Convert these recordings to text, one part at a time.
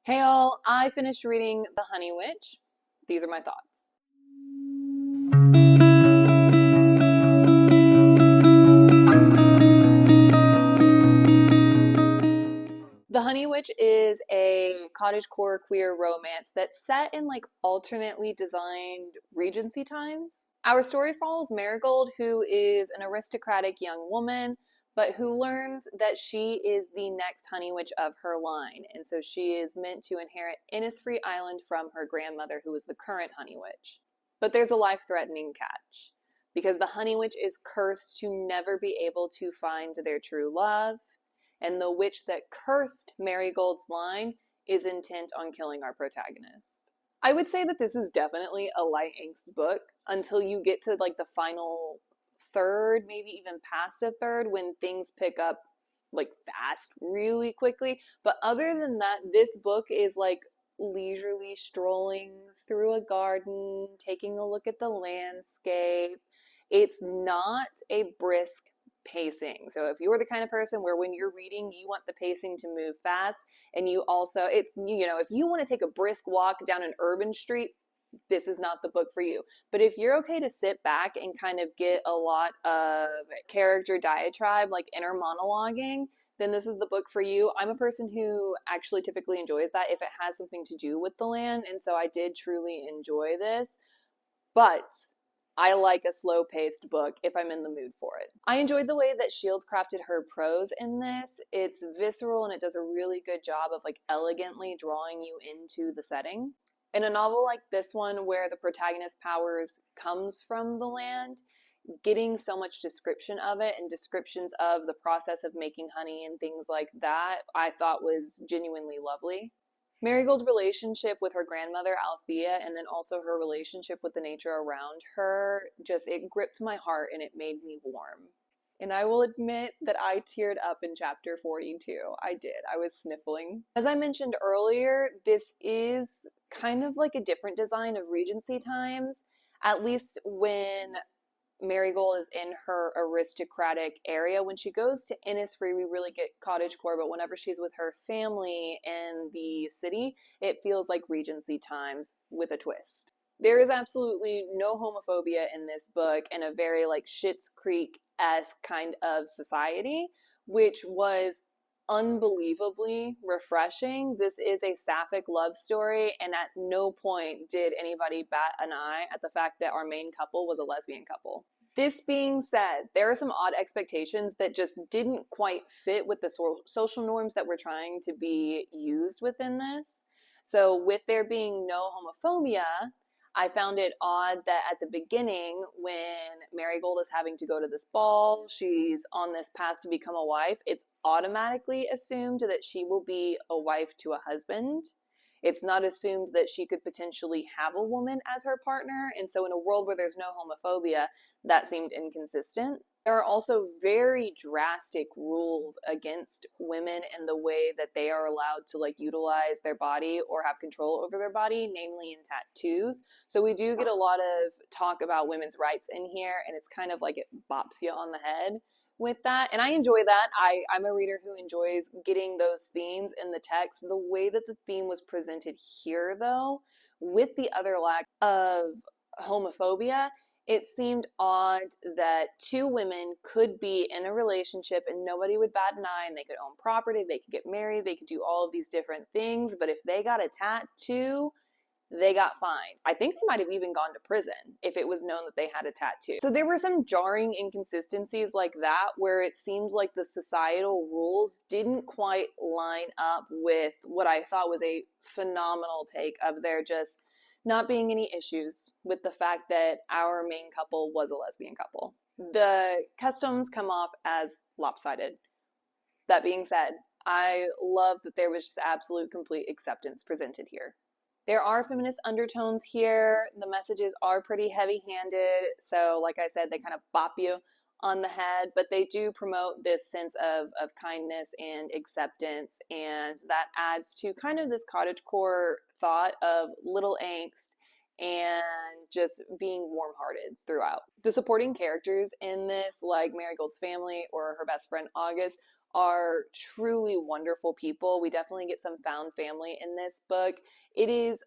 Hey all, I finished reading The Honey Witch. These are my thoughts. The Honey Witch is a cottagecore queer romance that's set in like alternately designed Regency times. Our story follows Marigold, who is an aristocratic young woman, but who learns that she is the next Honey Witch of her line, and so she is meant to inherit Innisfree Island from her grandmother, who is the current Honey Witch. But there's a life-threatening catch, because the Honey Witch is cursed to never be able to find their true love, and the witch that cursed Marigold's line is intent on killing our protagonist. I would say that this is definitely a light angst book until you get to like the final third, maybe even past a third, when things pick up like fast really quickly. But other than that, this book is like leisurely strolling through a garden, taking a look at the landscape. It's not a brisk pacing. So if you're the kind of person where when you're reading, you want the pacing to move fast, and you also, if you want to take a brisk walk down an urban street, this is not the book for you. But if you're okay to sit back and kind of get a lot of character diatribe, like inner monologuing, then this is the book for you. I'm a person who actually typically enjoys that if it has something to do with the land, and so I did truly enjoy this. But I like a slow-paced book if I'm in the mood for it. I enjoyed the way that Shields crafted her prose in this. It's visceral and it does a really good job of like elegantly drawing you into the setting. In a novel like this one, where the protagonist's powers comes from the land, getting so much description of it and descriptions of the process of making honey and things like that, I thought was genuinely lovely. Marigold's relationship with her grandmother, Althea, and then also her relationship with the nature around her, it gripped my heart and it made me warm. And I will admit that I teared up in chapter 42. I did. I was sniffling. As I mentioned earlier, this is kind of like a different design of Regency times, at least when Marigold is in her aristocratic area. When she goes to Innisfree, we really get cottagecore, but whenever she's with her family in the city, it feels like Regency times with a twist. There is absolutely no homophobia in this book, and a very like Schitt's Creek-esque kind of society, which was unbelievably refreshing. This is a sapphic love story, and at no point did anybody bat an eye at the fact that our main couple was a lesbian couple. This being said, there are some odd expectations that just didn't quite fit with the social norms that were trying to be used within this. So with there being no homophobia, I found it odd that at the beginning, when Marigold is having to go to this ball, she's on this path to become a wife, it's automatically assumed that she will be a wife to a husband. It's not assumed that she could potentially have a woman as her partner, and so in a world where there's no homophobia, that seemed inconsistent. There are also very drastic rules against women and the way that they are allowed to like utilize their body or have control over their body, namely in tattoos. So we do get a lot of talk about women's rights in here, and it's kind of like it bops you on the head with that. And I enjoy that. I'm a reader who enjoys getting those themes in the text. The way that the theme was presented here, though, with the other lack of homophobia, it seemed odd that two women could be in a relationship and nobody would bat an eye, and they could own property, they could get married, they could do all of these different things, but if they got a tattoo, they got fined. I think they might have even gone to prison if it was known that they had a tattoo. So there were some jarring inconsistencies like that, where it seems like the societal rules didn't quite line up with what I thought was a phenomenal take of their just not being any issues with the fact that our main couple was a lesbian couple. The customs come off as lopsided. That being said, I love that there was just absolute complete acceptance presented here. There are feminist undertones here. The messages are pretty heavy-handed, so like I said, they kind of bop you on the head, but they do promote this sense of kindness and acceptance, and that adds to kind of this cottagecore thought of little angst and just being warm-hearted throughout. The supporting characters in this, like Marigold's family or her best friend August, are truly wonderful people. We definitely get some found family in this book. It is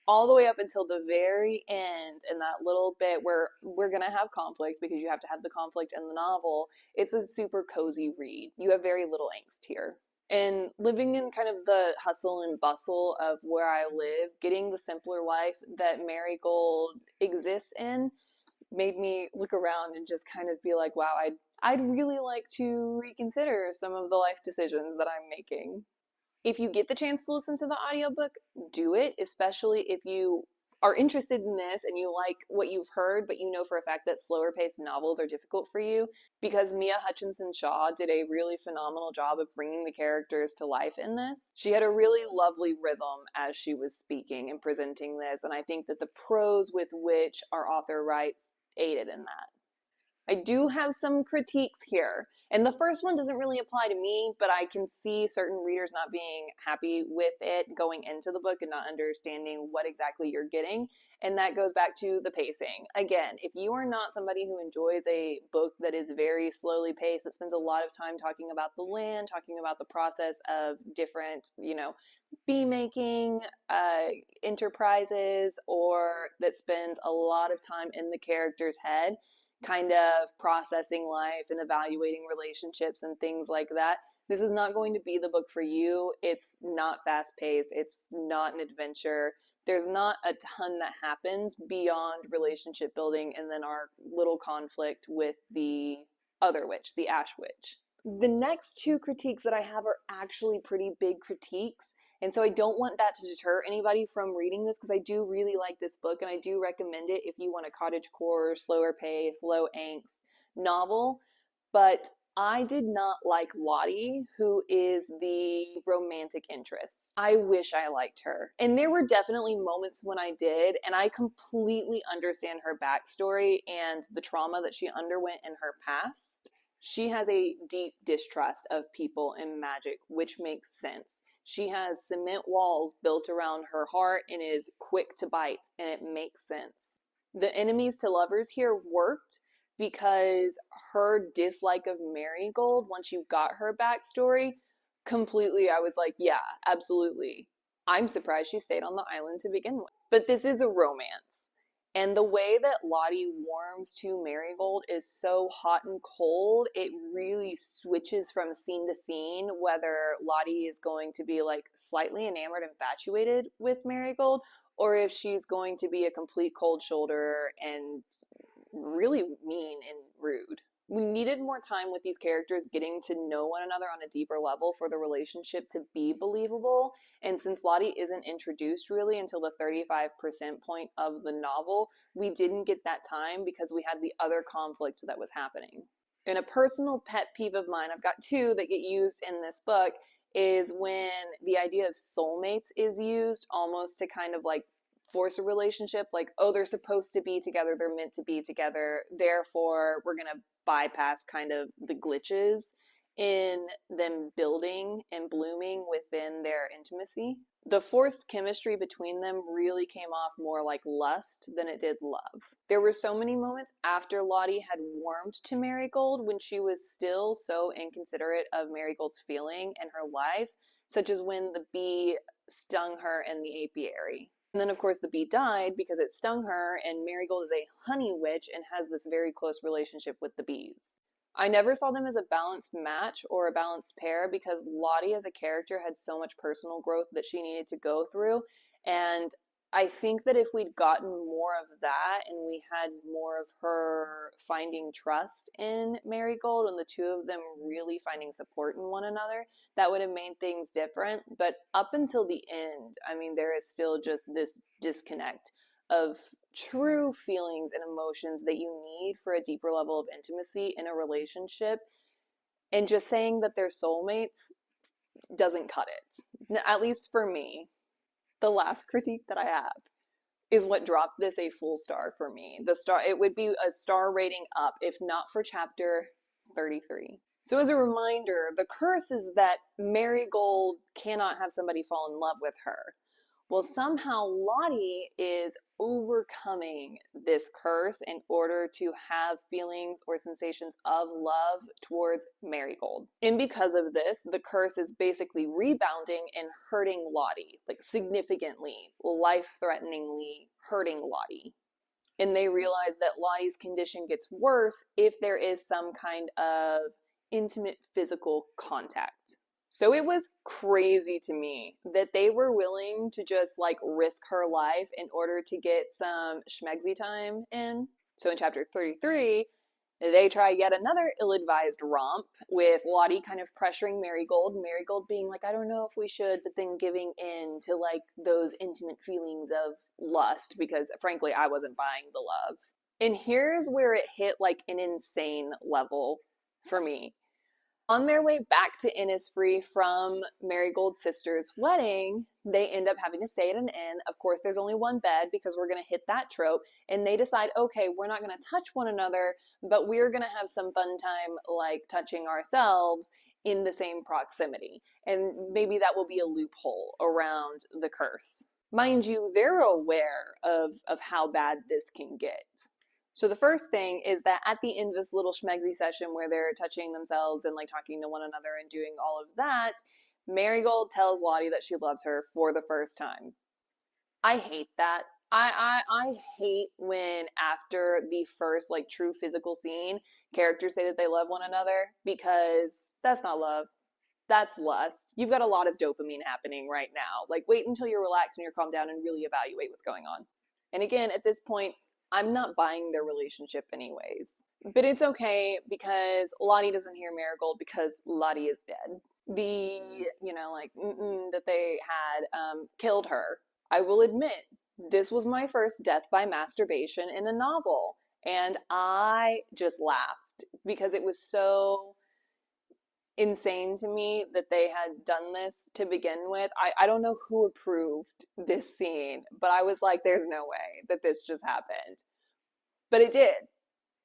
all the way up until the very end, in that little bit where we're going to have conflict because you have to have the conflict in the novel. It's a super cozy read. You have very little angst here. And living in kind of the hustle and bustle of where I live, getting the simpler life that Marigold exists in made me look around and just kind of be like, wow, I'd really like to reconsider some of the life decisions that I'm making. If you get the chance to listen to the audiobook, do it, especially if you are interested in this and you like what you've heard, but you know for a fact that slower paced novels are difficult for you, because Mia Hutchinson Shaw did a really phenomenal job of bringing the characters to life in this. She had a really lovely rhythm as she was speaking and presenting this, and I think that the prose with which our author writes aided in that. I do have some critiques here. And the first one doesn't really apply to me, but I can see certain readers not being happy with it going into the book and not understanding what exactly you're getting. And that goes back to the pacing. Again, if you are not somebody who enjoys a book that is very slowly paced, that spends a lot of time talking about the land, talking about the process of different, bee making enterprises, or that spends a lot of time in the character's head, kind of processing life and evaluating relationships and things like that, this is not going to be the book for you. It's not fast paced. It's not an adventure. There's not a ton that happens beyond relationship building and then our little conflict with the other witch, the Ash Witch. The next two critiques that I have are actually pretty big critiques. And so I don't want that to deter anybody from reading this, because I do really like this book and I do recommend it if you want a cottagecore, slower pace, low angst novel. But I did not like Lottie, who is the romantic interest. I wish I liked her. And there were definitely moments when I did, and I completely understand her backstory and the trauma that she underwent in her past. She has a deep distrust of people and magic, which makes sense. She has cement walls built around her heart and is quick to bite, and it makes sense. The enemies to lovers here worked because her dislike of Marigold, once you got her backstory, completely, I was like, yeah, absolutely. I'm surprised she stayed on the island to begin with. But this is a romance. And the way that Lottie warms to Marigold is so hot and cold, it really switches from scene to scene, whether Lottie is going to be like slightly enamored, infatuated with Marigold, or if she's going to be a complete cold shoulder and really mean and rude. We needed more time with these characters getting to know one another on a deeper level for the relationship to be believable. And since Lottie isn't introduced really until the 35% point of the novel, we didn't get that time because we had the other conflict that was happening. And a personal pet peeve of mine, I've got two that get used in this book, is when the idea of soulmates is used almost to kind of like force a relationship, like, oh, they're supposed to be together, they're meant to be together, therefore we're gonna bypass kind of the glitches in them building and blooming within their intimacy. The forced chemistry between them really came off more like lust than it did love. There were so many moments after Lottie had warmed to Marigold when she was still so inconsiderate of Marigold's feeling and her life, such as when the bee stung her in the apiary. And then, of course, the bee died because it stung her, and Marigold is a honey witch and has this very close relationship with the bees. I never saw them as a balanced match or a balanced pair because Lottie as a character had so much personal growth that she needed to go through, and I think that if we'd gotten more of that and we had more of her finding trust in Marigold and the two of them really finding support in one another, that would have made things different. But up until the end, I mean, there is still just this disconnect of true feelings and emotions that you need for a deeper level of intimacy in a relationship. And just saying that they're soulmates doesn't cut it, at least for me. The last critique that I have is what dropped this a full star for me. It would be a star rating up if not for chapter 33. So as a reminder, the curse is that Marigold cannot have somebody fall in love with her. Well, somehow Lottie is overcoming this curse in order to have feelings or sensations of love towards Marigold. And because of this, the curse is basically rebounding and hurting Lottie, like significantly, life-threateningly hurting Lottie. And they realize that Lottie's condition gets worse if there is some kind of intimate physical contact. So it was crazy to me that they were willing to just like risk her life in order to get some schmegsy time in. So in chapter 33, they try yet another ill-advised romp with Lottie kind of pressuring Marigold, Marigold being like, I don't know if we should, but then giving in to like those intimate feelings of lust because frankly, I wasn't buying the love. And here's where it hit like an insane level for me. On their way back to Innisfree from Marigold's sister's wedding, they end up having to stay at an inn. Of course, there's only one bed because we're going to hit that trope. And they decide, okay, we're not going to touch one another, but we're going to have some fun time like touching ourselves in the same proximity. And maybe that will be a loophole around the curse. Mind you, they're aware of how bad this can get. So the first thing is that at the end of this little schmegsy session where they're touching themselves and like talking to one another and doing all of that, Marigold tells Lottie that she loves her for the first time. I hate that. I hate when after the first like true physical scene, characters say that they love one another because that's not love. That's lust. You've got a lot of dopamine happening right now. Like wait until you're relaxed and you're calmed down and really evaluate what's going on. And again, at this point, I'm not buying their relationship anyways. But it's okay because Lottie doesn't hear Marigold because Lottie is dead. The, like, that they had killed her. I will admit, this was my first death by masturbation in a novel. And I just laughed because it was so insane to me that they had done this to begin with. I don't know who approved this scene, but I was like, there's no way that this just happened. But it did.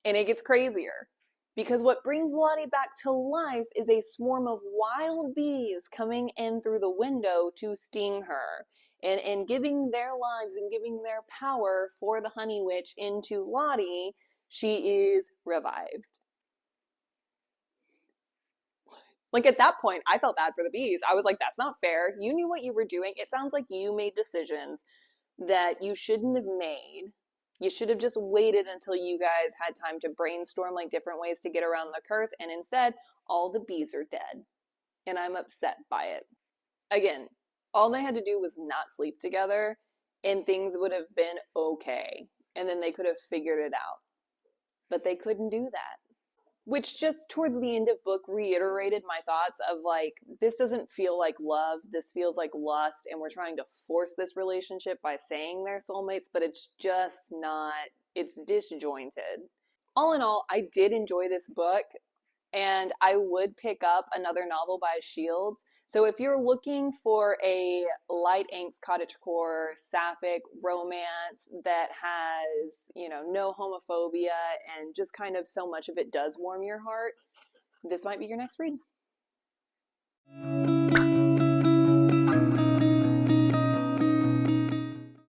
And it gets crazier. Because what brings Lottie back to life is a swarm of wild bees coming in through the window to sting her. And giving their lives and giving their power for the honey witch into Lottie, she is revived. Like at that point, I felt bad for the bees. I was like, that's not fair. You knew what you were doing. It sounds like you made decisions that you shouldn't have made. You should have just waited until you guys had time to brainstorm like different ways to get around the curse. And instead, all the bees are dead. And I'm upset by it. Again, all they had to do was not sleep together and things would have been okay. And then they could have figured it out. But they couldn't do that. Which just towards the end of book reiterated my thoughts of like, this doesn't feel like love, this feels like lust, and we're trying to force this relationship by saying they're soulmates, but it's just not, it's disjointed. All in all, I did enjoy this book, and I would pick up another novel by Shields. So if you're looking for a light angst cottagecore sapphic romance that has, no homophobia and just kind of so much of it does warm your heart, this might be your next read.